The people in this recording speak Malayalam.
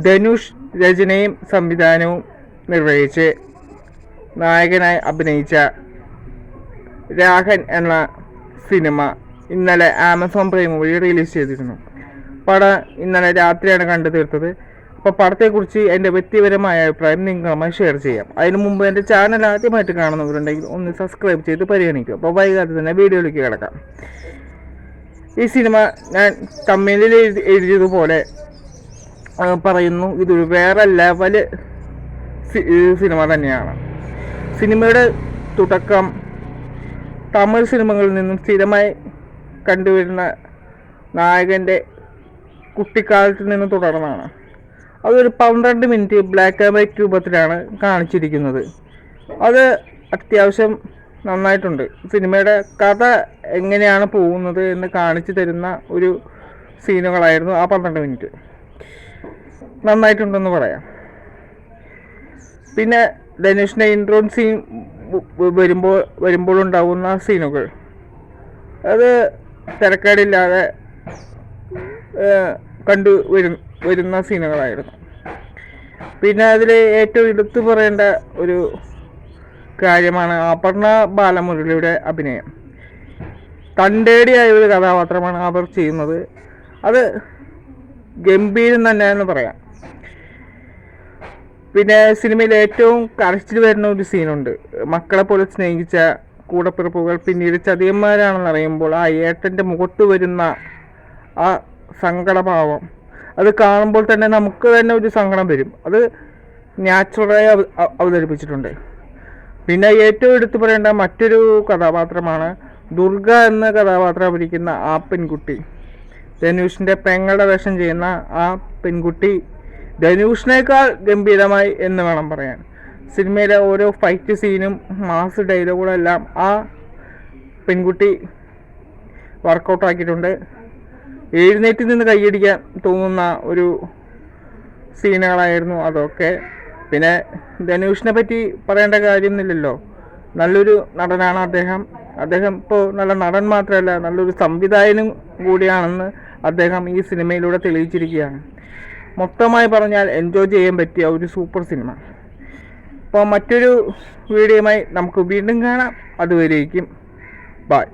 ധനുഷ് രചനയും സംവിധാനവും നിർവഹിച്ച് നായകനായി അഭിനയിച്ച രാഹൻ എന്ന സിനിമ ഇന്നലെ ആമസോൺ പ്രൈം വഴി റിലീസ് ചെയ്തിരുന്നു. പടം ഇന്നലെ രാത്രിയാണ് കണ്ടു തീർത്തത്. അപ്പോൾ പടത്തെക്കുറിച്ച് എൻ്റെ വ്യക്തിപരമായ അഭിപ്രായം നിങ്ങളുമായി ഷെയർ ചെയ്യാം. അതിനു മുമ്പ് എൻ്റെ ചാനൽ ആദ്യമായിട്ട് കാണുന്നവരുണ്ടെങ്കിൽ ഒന്ന് സബ്സ്ക്രൈബ് ചെയ്ത് പരിഗണിക്കുക. അപ്പോൾ വൈകാതെ തന്നെ വീഡിയോയിലേക്ക് കിടക്കാം. ഈ സിനിമ ഞാൻ തമിഴിൽ എഴുതിയതുപോലെ പറയുന്നു, ഇതൊരു വേറെ ലെവൽ സിനിമ തന്നെയാണ്. സിനിമയുടെ തുടക്കം തമിഴ് സിനിമകളിൽ നിന്നും സ്ഥിരമായി കണ്ടുവരുന്ന നായകൻ്റെ കുട്ടിക്കാലത്തിൽ നിന്ന് തുടർന്നാണ്. അതൊരു 12 മിനിറ്റ് ബ്ലാക്ക് ആൻഡ് വൈറ്റ് രൂപത്തിലാണ് കാണിച്ചിരിക്കുന്നത്. അത് അത്യാവശ്യം നന്നായിട്ടുണ്ട്. സിനിമയുടെ കഥ എങ്ങനെയാണ് പോകുന്നത് എന്ന് കാണിച്ചു തരുന്ന ഒരു സീനുകളായിരുന്നു ആ 12 മിനിറ്റ്. നന്നായിട്ടുണ്ടെന്ന് പറയാം. പിന്നെ ധനുഷിൻ്റെ ഇൻട്രോ സീൻ വരുമ്പോഴുണ്ടാകുന്ന സീനുകൾ അത് തിരക്കേടില്ലാതെ വരുന്ന സീനുകളായിരുന്നു. പിന്നെ അതിൽ ഏറ്റവും എടുത്തു പറയേണ്ട ഒരു കാര്യമാണ് അപർണ ബാലമുരളിയുടെ അഭിനയം. തൻ്റേടിയായ ഒരു കഥാപാത്രമാണ് അവർ ചെയ്യുന്നത്. അത് ഗംഭീരം തന്നെയെന്ന് പറയാം. പിന്നെ സിനിമയിൽ ഏറ്റവും കരച്ചിൽ വരുന്ന ഒരു സീനുണ്ട്. മക്കളെ പോലെ സ്നേഹിച്ച കൂടപ്പിറപ്പുകൾ പിന്നീട് ചതിയന്മാരാണെന്നറിയുമ്പോൾ ആ ഏട്ടൻ്റെ മുഖത്ത് വരുന്ന ആ സങ്കടഭാവം, അത് കാണുമ്പോൾ തന്നെ നമുക്ക് തന്നെ ഒരു സങ്കടം വരും. അത് നാച്ചുറലായി അവതരിപ്പിച്ചിട്ടുണ്ട്. പിന്നെ ഏറ്റവും എടുത്തു പറയേണ്ട മറ്റൊരു കഥാപാത്രമാണ് ദുർഗ എന്ന കഥാപാത്രം അഭിനയിക്കുന്ന ആ പെൺകുട്ടി. ധനുഷിൻ്റെ പെങ്ങളുടെ വേഷം ചെയ്യുന്ന ആ പെൺകുട്ടി ധനുഷിനേക്കാൾ ഗംഭീരമായി എന്ന് വേണം പറയാൻ. സിനിമയിലെ ഓരോ ഫൈറ്റ് സീനും മാസ് ഡയലോഗുകളെല്ലാം ആ പെൺകുട്ടി വർക്കൗട്ട് ആക്കിയിട്ടുണ്ട്. എഴുന്നേറ്റ് നിന്ന് കൈയടിക്കാൻ തോന്നുന്ന ഒരു സീനുകളായിരുന്നു അതൊക്കെ. പിന്നെ ധനുഷിനെ പറ്റി പറയേണ്ട കാര്യമൊന്നുമില്ലല്ലോ. നല്ലൊരു നടനാണ് അദ്ദേഹം. ഇപ്പോൾ നല്ല നടൻ മാത്രമല്ല, നല്ലൊരു സംവിധായകനും കൂടിയാണെന്ന് അദ്ദേഹം ഈ സിനിമയിലൂടെ തെളിയിച്ചിരിക്കുകയാണ്. മൊത്തമായി പറഞ്ഞാൽ എൻജോയ് ചെയ്യാൻ പറ്റിയ ഒരു സൂപ്പർ സിനിമ. അപ്പോൾ മറ്റൊരു വീഡിയോയുമായി നമുക്ക് വീണ്ടും കാണാം. അതുവരേക്കും ബൈ.